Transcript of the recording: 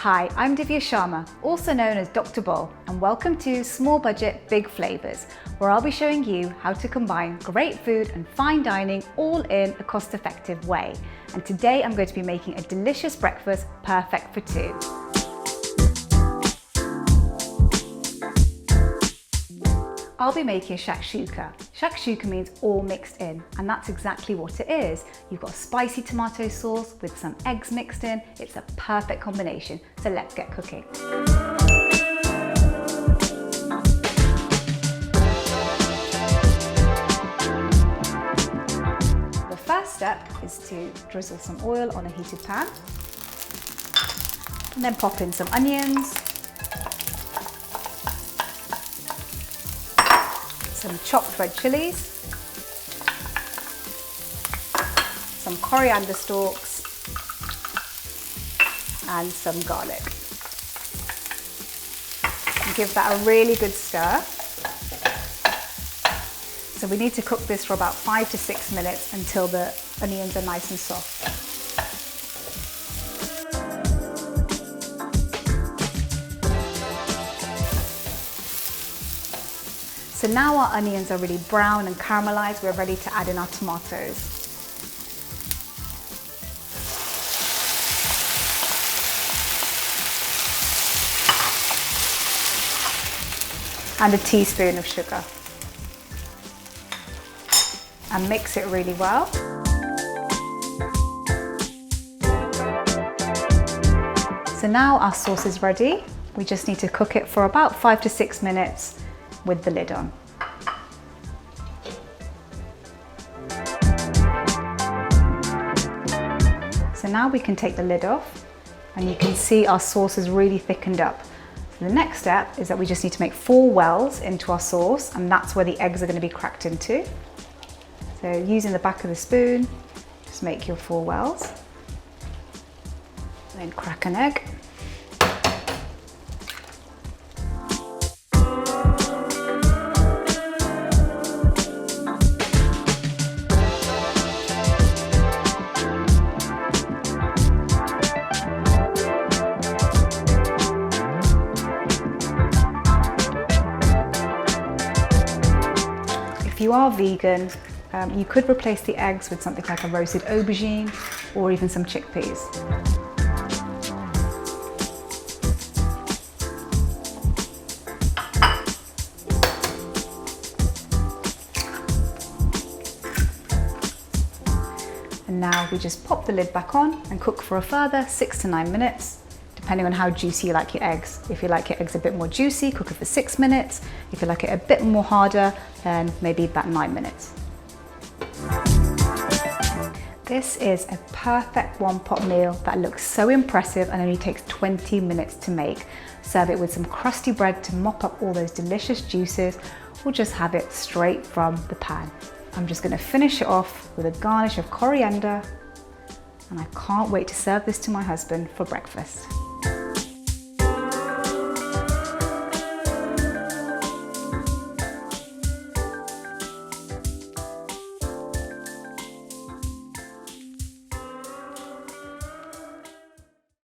Hi, I'm Divya Sharma, also known as Dr. Bowl, and welcome to Small Budget, Big Flavours, where I'll be showing you how to combine great food and fine dining all in a cost-effective way. And today I'm going to be making a delicious breakfast perfect for two. I'll be making shakshuka. Shakshuka means all mixed in, and that's exactly what it is. You've got spicy tomato sauce with some eggs mixed in. It's a perfect combination, so let's get cooking. The first step is to drizzle some oil on a heated pan, and then pop in some onions, some chopped red chilies, some coriander stalks, and some garlic. And give that a really good stir. So we need to cook this for about 5 to 6 minutes until the onions are nice and soft. So now our onions are really brown and caramelized, we're ready to add in our tomatoes. And a teaspoon of sugar. And mix it really well. So now our sauce is ready. We just need to cook it for about 5 to 6 minutes with the lid on. So now we can take the lid off, and you can see our sauce is really thickened up. So the next step is that we just need to make 4 wells into our sauce, and that's where the eggs are going to be cracked into. So using the back of the spoon, just make your 4 wells. Then crack an egg. If you are vegan, you could replace the eggs with something like a roasted aubergine or even some chickpeas. And now we just pop the lid back on and cook for a further 6 to 9 minutes, depending on how juicy you like your eggs. If you like your eggs a bit more juicy, cook it for 6 minutes. If you like it a bit more harder, then maybe about 9 minutes. This is a perfect one-pot meal that looks so impressive and only takes 20 minutes to make. Serve it with some crusty bread to mop up all those delicious juices, or just have it straight from the pan. I'm just going to finish it off with a garnish of coriander, and I can't wait to serve this to my husband for breakfast.